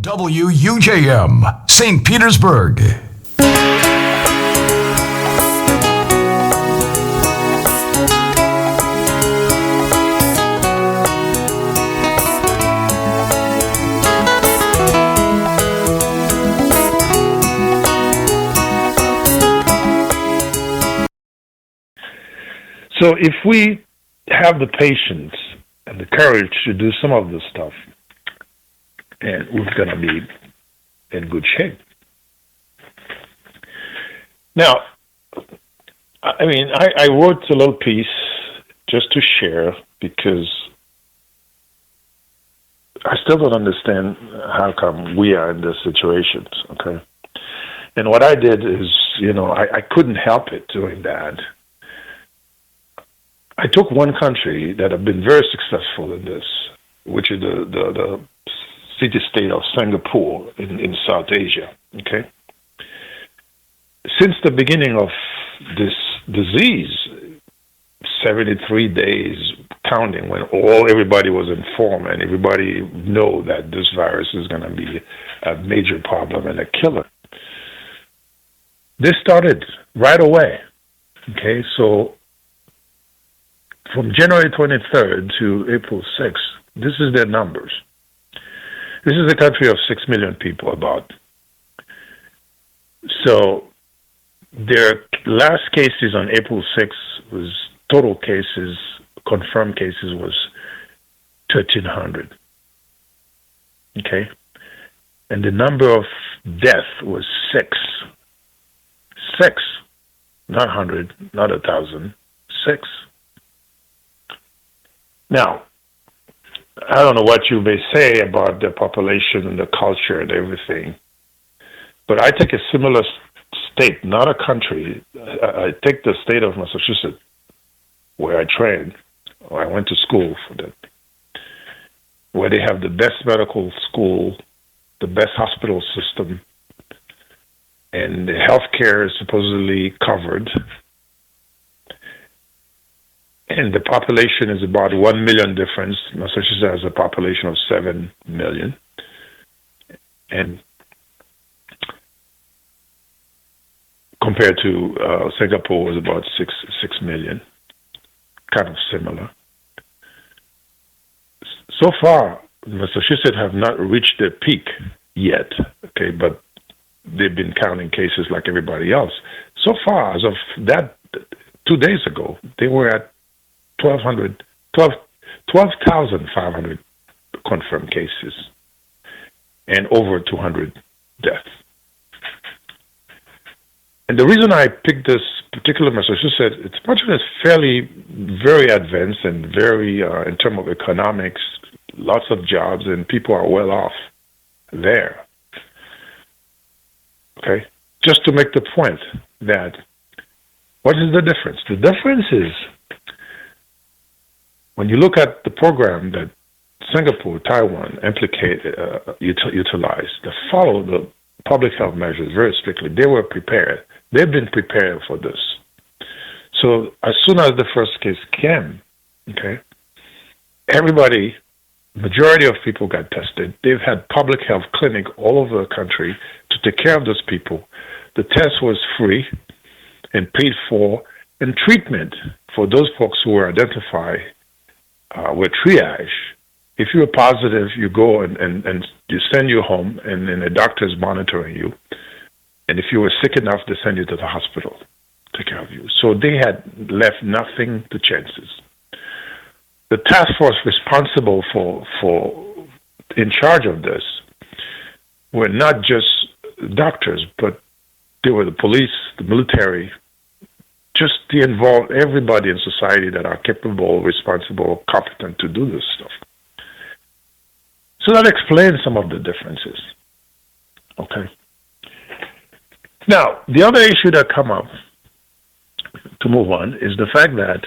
WUJM St Petersburg. So if we have the patience and the courage to do some of this stuff, and we're going to be in good shape. Now, I wrote a little piece just to share because I still don't understand how come we are in this situation, okay? And what I did is, I couldn't help it doing that. I took one country that have been very successful in this, which is the city-state of Singapore in South Asia, okay? Since the beginning of this disease, 73 days counting, when everybody was informed and everybody know that this virus is going to be a major problem and a killer. This started right away, okay? So from January 23rd to April 6th, this is their numbers. This is a country of 6 million people about. So their last cases on April 6th was total cases, confirmed cases was 1,300. Okay? And the number of deaths was 6. 6. Not 100, not 1,000. 6. Now, I don't know what you may say about the population and the culture and everything, but I take a similar state, not a country. I take the state of Massachusetts, where I trained, or I went to school for that, where they have the best medical school, the best hospital system, and the healthcare is supposedly covered. And the population is about 1 million difference. Massachusetts has a population of 7 million. And compared to Singapore was about 6 million. Kind of similar. So far, Massachusetts have not reached their peak yet, okay, but they've been counting cases like everybody else. So far, as of that 2 days ago, they were at 12,500 confirmed cases and over 200 deaths. And the reason I picked this particular Massachusetts, it's much of it's very advanced and very, in terms of economics, lots of jobs, and people are well off there. Okay? Just to make the point that, what is the difference? The difference is, when you look at the program that Singapore, Taiwan utilized, they follow the public health measures very strictly. They were prepared. They've been prepared for this. So as soon as the first case came, okay, majority of people got tested. They've had public health clinic all over the country to take care of those people. The test was free and paid for, and treatment for those folks who were identified with triage. If you're positive, you go and you send you home, and then the doctor is monitoring you. And if you were sick enough, they send you to the hospital to take care of you. So they had left nothing to chances. The task force responsible for in charge of this were not just doctors, but they were the police, the military, just to involve everybody in society that are capable, responsible, competent to do this stuff. So that explains some of the differences. Okay. Now, the other issue that come up, to move on, is the fact that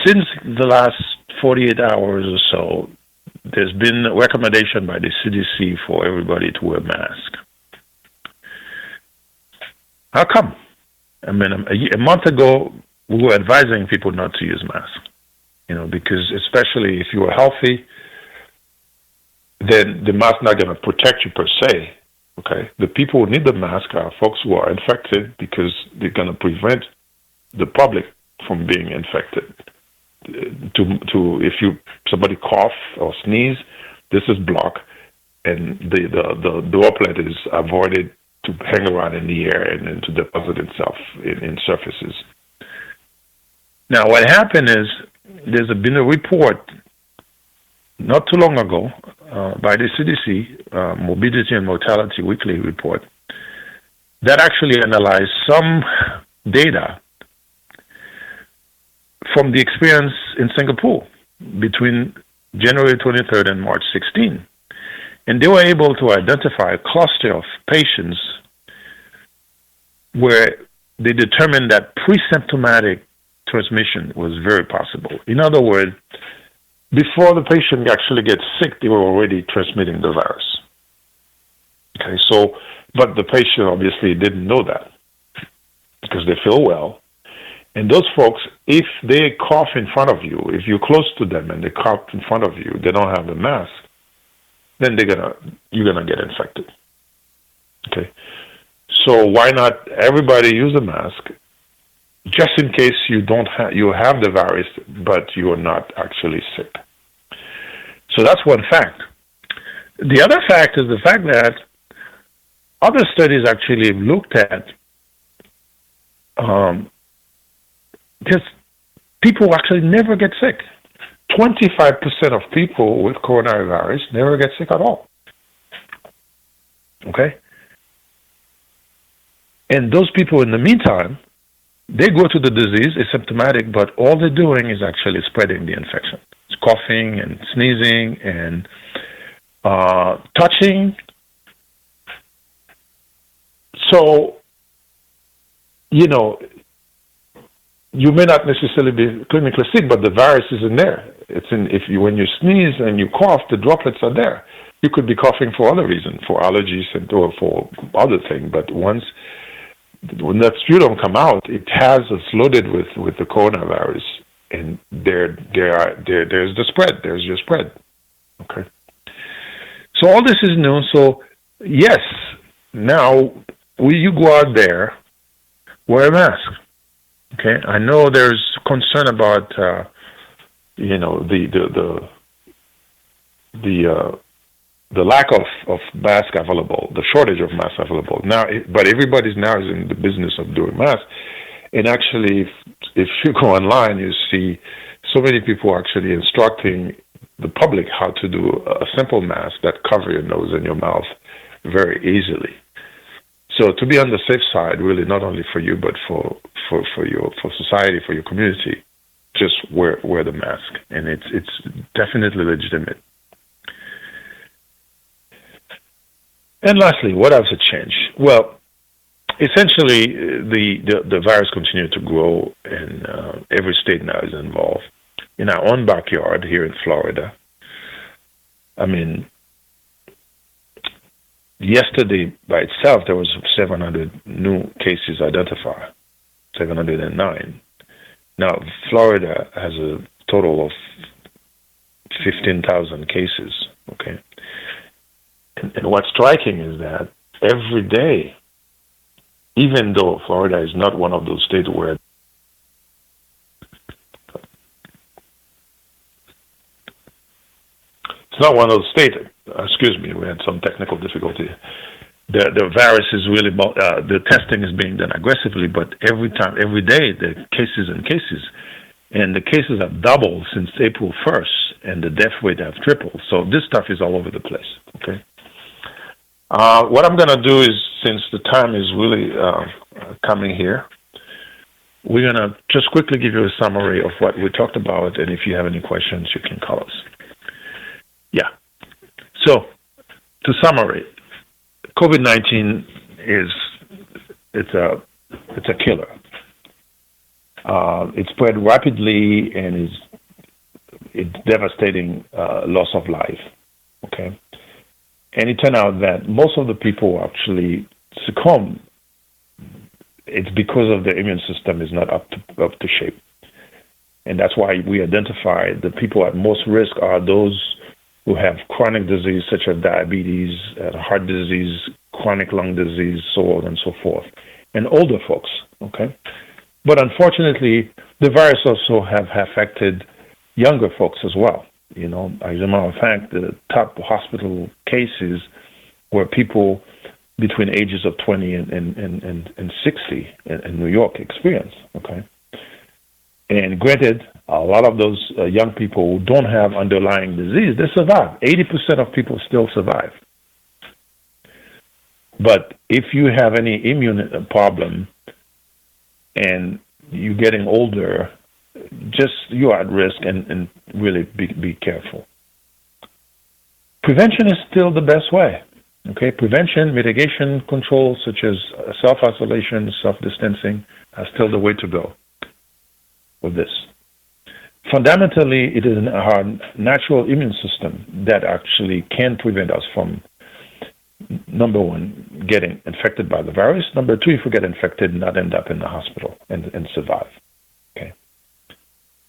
since the last 48 hours or so, there's been a recommendation by the CDC for everybody to wear a mask. How come? I mean, a month ago, we were advising people not to use masks, because especially if you were healthy, then the mask not going to protect you per se. Okay, the people who need the mask are folks who are infected because they're going to prevent the public from being infected. If somebody cough or sneeze, this is blocked, and the droplet is avoided to hang around in the air and then to deposit itself in surfaces. Now, what happened is there's been a report not too long ago by the CDC, Morbidity and Mortality Weekly Report, that actually analyzed some data from the experience in Singapore between January 23rd and March 16. And they were able to identify a cluster of patients where they determined that pre-symptomatic transmission was very possible. In other words, before the patient actually gets sick, they were already transmitting the virus. Okay, but the patient obviously didn't know that because they feel well. And those folks, if they cough in front of you, if you're close to them and they cough in front of you, they don't have the mask, then you're gonna get infected. Okay, so why not everybody use a mask, just in case you have the virus, but you are not actually sick. So that's one fact. The other fact is the fact that other studies actually looked at just people actually never get sick. 25% of people with coronavirus never get sick at all. Okay? And those people, in the meantime, they go to the disease, asymptomatic, but all they're doing is actually spreading the infection. It's coughing and sneezing and touching. So, you may not necessarily be clinically sick, but the virus is in there. When you sneeze and you cough, the droplets are there. You could be coughing for other reasons, for allergies or for other things. But when that sputum come out, it's loaded with the coronavirus, and there's the spread. There's your spread. Okay. So all this is new. So yes, now when you go out there, wear a mask. Okay, I know there's concern about the lack of mask available, the shortage of masks available now. But everybody's now is in the business of doing masks, and actually, if you go online, you see so many people actually instructing the public how to do a simple mask that cover your nose and your mouth very easily. So to be on the safe side, really, not only for you but for society, for your community, just wear the mask, and it's definitely legitimate. And lastly, what else has changed? Well, essentially, the virus continued to grow, and every state now is involved. In our own backyard here in Florida, I mean, yesterday by itself, there was 700 new cases identified, 709. Now, Florida has a total of 15,000 cases, okay? And what's striking is that every day, even though Florida is not one of those states where it's not one of those states, excuse me, we had some technical difficulty. The virus is really, the testing is being done aggressively, but every day, the cases, and the cases have doubled since April 1st, and the death rate have tripled. So this stuff is all over the place, okay? What I'm going to do is, since the time is really coming here, we're going to just quickly give you a summary of what we talked about, and if you have any questions, you can call us. Yeah. So, to summarize, COVID-19 it's a killer. It spread rapidly, and it's devastating loss of life. Okay, and it turned out that most of the people actually succumb. It's because of their immune system is not up to shape, and that's why we identify the people at most risk are those who have chronic disease such as diabetes, heart disease, chronic lung disease, so on and so forth, and older folks, okay? But unfortunately, the virus also have affected younger folks as well. You know, as a matter of fact, the top hospital cases were people between ages of 20 and 60 in New York experience, okay? And granted, a lot of those young people who don't have underlying disease, they survive. 80% of people still survive. But if you have any immune problem and you're getting older, just you're at risk and really be careful. Prevention is still the best way. Okay, prevention, mitigation, control such as self-isolation, self-distancing are still the way to go with this. Fundamentally, it is our natural immune system that actually can prevent us from, number one, getting infected by the virus. Number two, if we get infected, not end up in the hospital and survive. Okay.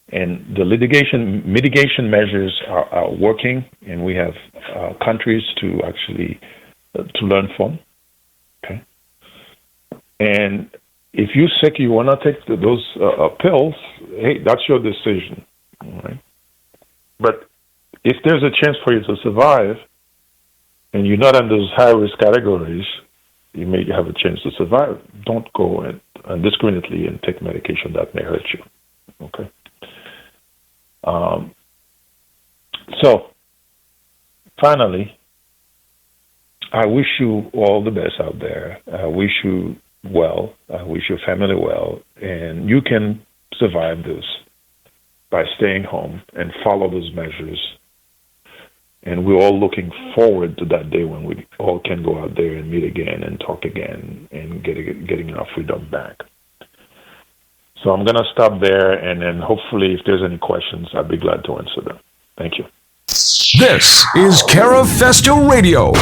And the mitigation measures are working, and we have countries to actually to learn from. Okay. And if you're sick, you want to take those pills, hey, that's your decision. All right. But if there's a chance for you to survive, and you're not in those high-risk categories, you may have a chance to survive. Don't go indiscriminately and take medication that may hurt you. Okay. So, finally, I wish you all the best out there. I wish you well. I wish your family well. And you can survive this by staying home and follow those measures. And we're all looking forward to that day when we all can go out there and meet again and talk again and getting our freedom back. So I'm going to stop there, and then hopefully if there's any questions, I'd be glad to answer them. Thank you. This is Cara Festo Radio.